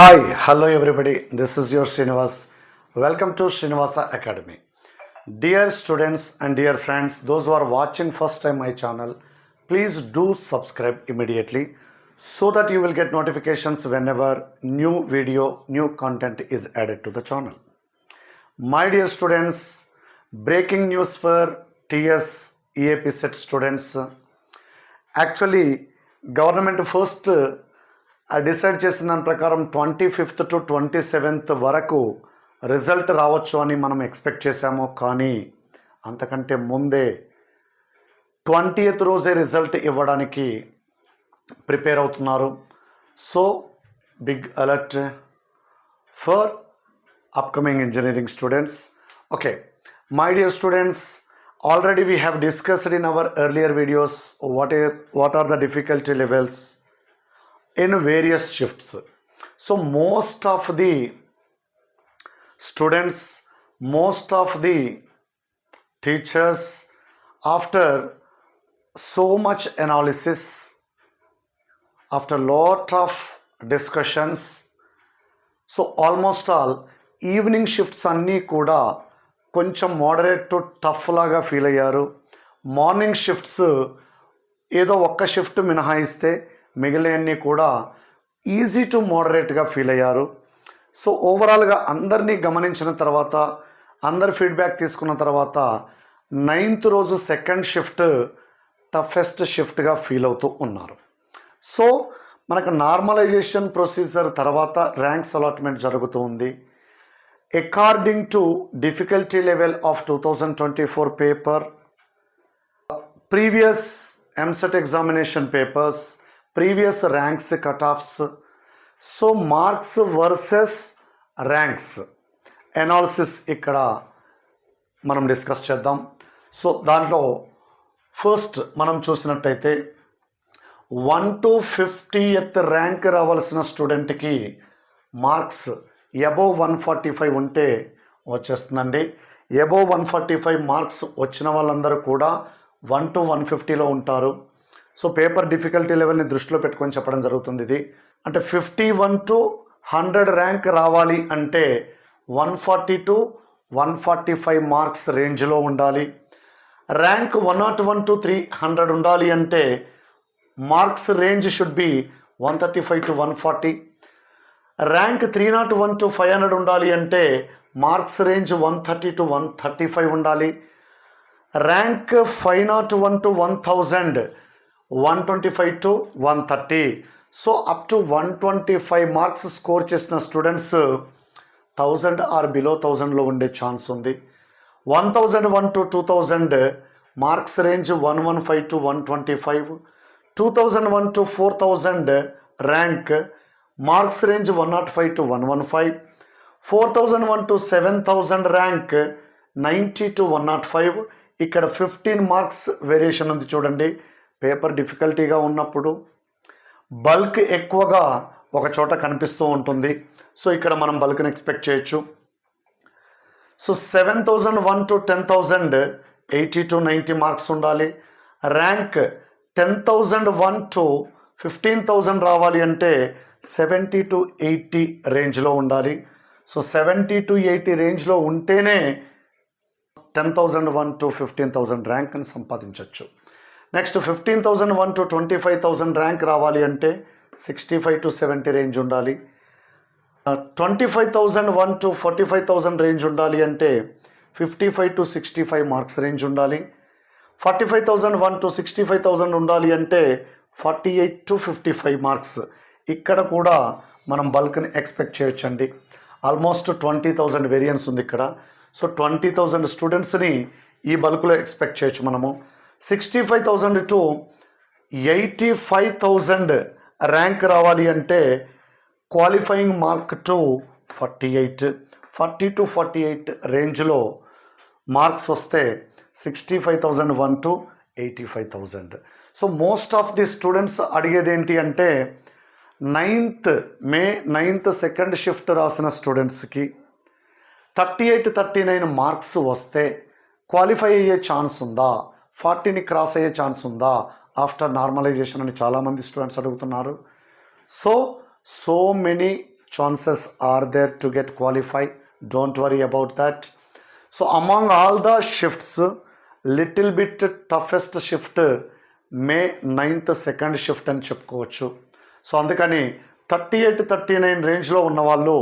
Hi, hello everybody. This is your Srinivas. Welcome to Srinivasa Academy. Dear students and dear friends, those who are watching first time my channel, please do subscribe immediately so that you will get notifications whenever new video, new content is added to the channel. My dear students, breaking news for TS EAP set students. Actually, government first decide చేసిన దాని ప్రకారం 25th to 27th వరకు result రావచ్చు అని మనం expect చేశాము. కానీ అంతకంటే ముందే 20th రోజే రిజల్ట్ ఇవ్వడానికి ప్రిపేర్ అవుతున్నారు. So big alert for upcoming engineering students. Okay, my dear students, already we have discussed in our earlier videos what are the difficulty levels in various shifts. So most of the students, most of the teachers, after so much analysis, after lot of discussions, so almost all evening shifts అన్నీ కూడా కొంచెం moderate to tough లాగా feel అయ్యారు. Morning shifts ఏదో ఒక్క shift మినహాయిస్తే మిగిలినవన్నీ కూడా ఈజీ టు మోడరేట్గా ఫీల్ అయ్యారు. సో ఓవరాల్గా అందరినీ గమనించిన తర్వాత, అందరి ఫీడ్బ్యాక్ తీసుకున్న తర్వాత 9th రోజు సెకండ్ షిఫ్ట్ టఫెస్ట్ షిఫ్ట్గా ఫీల్ అవుతూ ఉన్నారు. సో మనకు నార్మలైజేషన్ ప్రొసీజర్ తర్వాత ర్యాంక్స్ అలాట్మెంట్ జరుగుతూ ఉంది. According to difficulty level of 2024 paper, previous EAMCET examination papers, previous ranks cut offs, so marks versus ranks analysis ఇక్కడ మనం డిస్కస్ చేద్దాం. సో దాంట్లో ఫస్ట్ మనం చూసినట్టయితే 1 to 50th ర్యాంక్ రావాల్సిన స్టూడెంట్కి మార్క్స్ అబోవ్ 145 ఉంటే వచ్చేస్తుందండి. అబోవ్ 145 మార్క్స్ వచ్చిన వాళ్ళందరూ కూడా 1 to 150లో ఉంటారు. సో పేపర్ డిఫికల్టీ లెవెల్ని దృష్టిలో పెట్టుకొని చెప్పడం జరుగుతుంది. ఇది అంటే 51 to 100 ర్యాంక్ రావాలి అంటే 140 to 145 మార్క్స్ రేంజ్లో ఉండాలి. ర్యాంక్ 101 to 300 ఉండాలి అంటే marks range should be 135 to 140. Rank 301 to 500 ఉండాలి అంటే మార్క్స్ రేంజ్ 130 to 135 ఉండాలి. Rank 501 to 1000 125 to 130. So up to 125 marks score చేసిన స్టూడెంట్స్ 1000 ఆర్ బిలో 1000లో ఉండే ఛాన్స్ ఉంది. 1001 to 2000 marks range 115 to 125. 2001 to 4000 rank marks range 105 to 115. 4001 to 7000 rank 90 to 105. ఇక్కడ 15 marks variation ఉంది చూడండి. Paper డిఫికల్టీగా ఉన్నప్పుడు బల్క్ ఎక్కువగా ఒక చోట కనిపిస్తూ ఉంటుంది. సో ఇక్కడ మనం బల్క్ని ఎక్స్పెక్ట్ చేయొచ్చు. సో 7001 to 10,000 80 to 90 మార్క్స్ ఉండాలి. ర్యాంక్ 10,001 to 15,000 రావాలి అంటే 70 to 80 రేంజ్లో ఉండాలి. సో 70 to 80 రేంజ్లో ఉంటేనే 10,001 to 15,000 ర్యాంక్ని సంపాదించవచ్చు. నెక్స్ట్ 15,001 to 25,000 ర్యాంక్ రావాలి అంటే 65 to 70 రేంజ్ ఉండాలి. 25,001 to 45,000 రేంజ్ ఉండాలి అంటే 55 to 65 మార్క్స్ రేంజ్ ఉండాలి. 45,001 to 65,000 ఉండాలి అంటే 48 to 55 మార్క్స్. ఇక్కడ కూడా మనం బల్క్ని ఎక్స్పెక్ట్ చేయొచ్చండి. ఆల్మోస్ట్ 20,000 వేరియన్స్ ఉంది ఇక్కడ. సో 20,000 స్టూడెంట్స్ని ఈ బల్క్లో ఎక్స్పెక్ట్ చేయొచ్చు మనము. 65,000 to 85,000 ర్యాంక్ రావాలి అంటే క్వాలిఫైయింగ్ మార్క్ టు 48, 40 to 48 రేంజ్లో మార్క్స్ వస్తే 65,001 to 85,000. So most of the students అడిగేది ఏంటి అంటే మే 9th సెకండ్ షిఫ్ట్ రాసిన స్టూడెంట్స్కి 38, 39 మార్క్స్ వస్తే క్వాలిఫై అయ్యే ఛాన్స్ ఉందా, 40ని క్రాస్ అయ్యే ఛాన్స్ ఉందా ఆఫ్టర్ నార్మలైజేషన్ అని చాలామంది స్టూడెంట్స్ అడుగుతున్నారు. So many chances are there to get qualified. Don't worry about that. So among all the shifts, little bit toughest shift మే 9th సెకండ్ షిఫ్ట్ అని చెప్పుకోవచ్చు. సో అందుకని 38-39 రేంజ్లో ఉన్న వాళ్ళు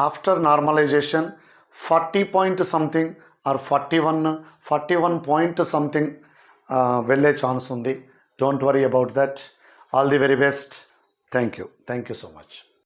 after normalization 40 point something or 41 point something వెళ్ళే chance ఉంది. Don't worry about that. All the very best. Thank you so much.